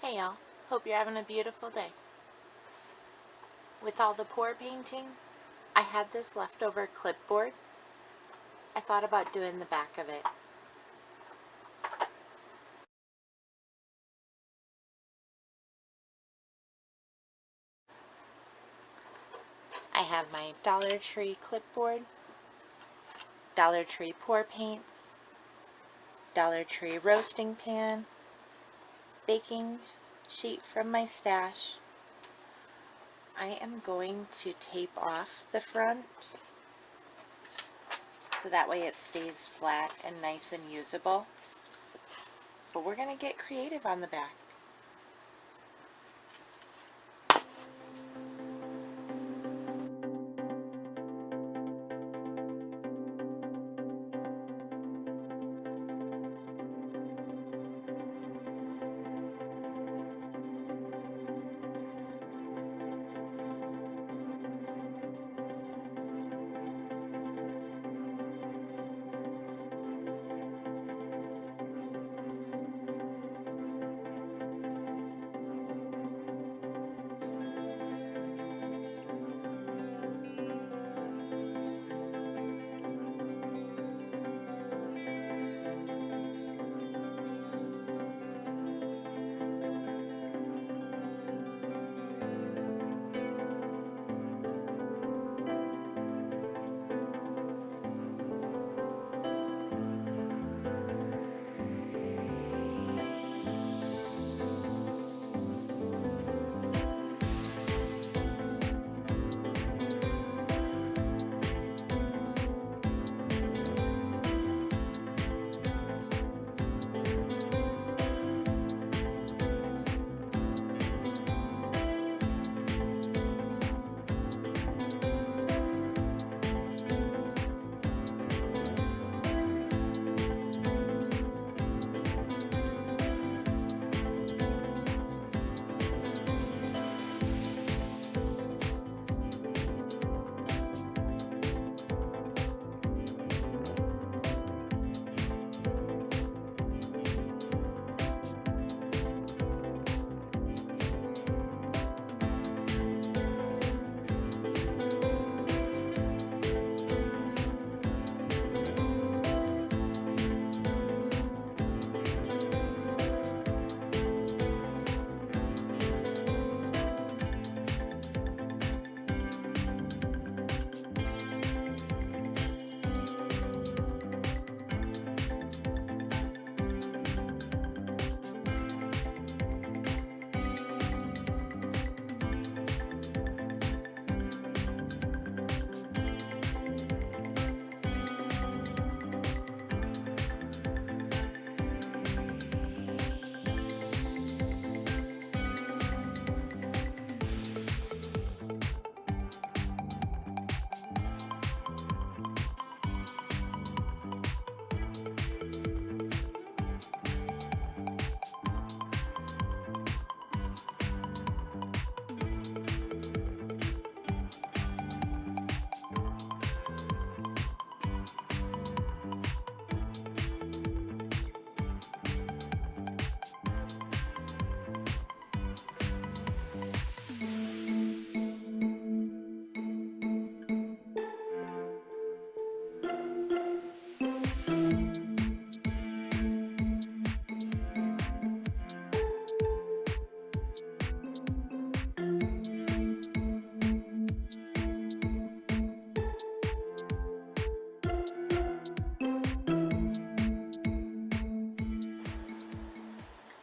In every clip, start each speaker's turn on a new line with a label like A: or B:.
A: Hey y'all, hope you're having a beautiful day. With all the pour painting, I had this leftover clipboard. I thought about doing the back of it. I have my Dollar Tree clipboard, Dollar Tree pour paints, Dollar Tree roasting pan, baking sheet from my stash. I am going to tape off the front so that way it stays flat and nice and usable. But we're going to get creative on the back.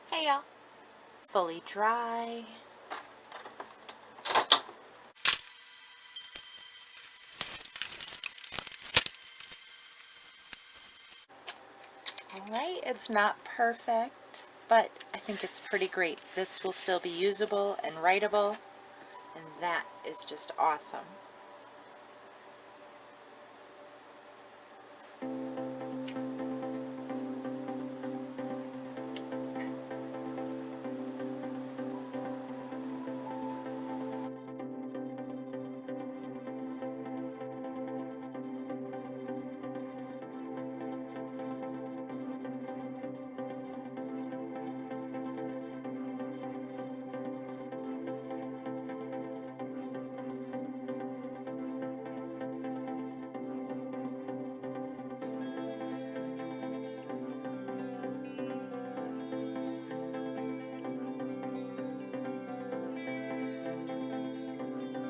A: Hey y'all, fully dry. Alright, it's not perfect, but I think it's pretty great. This will still be usable and writable, and that is just awesome.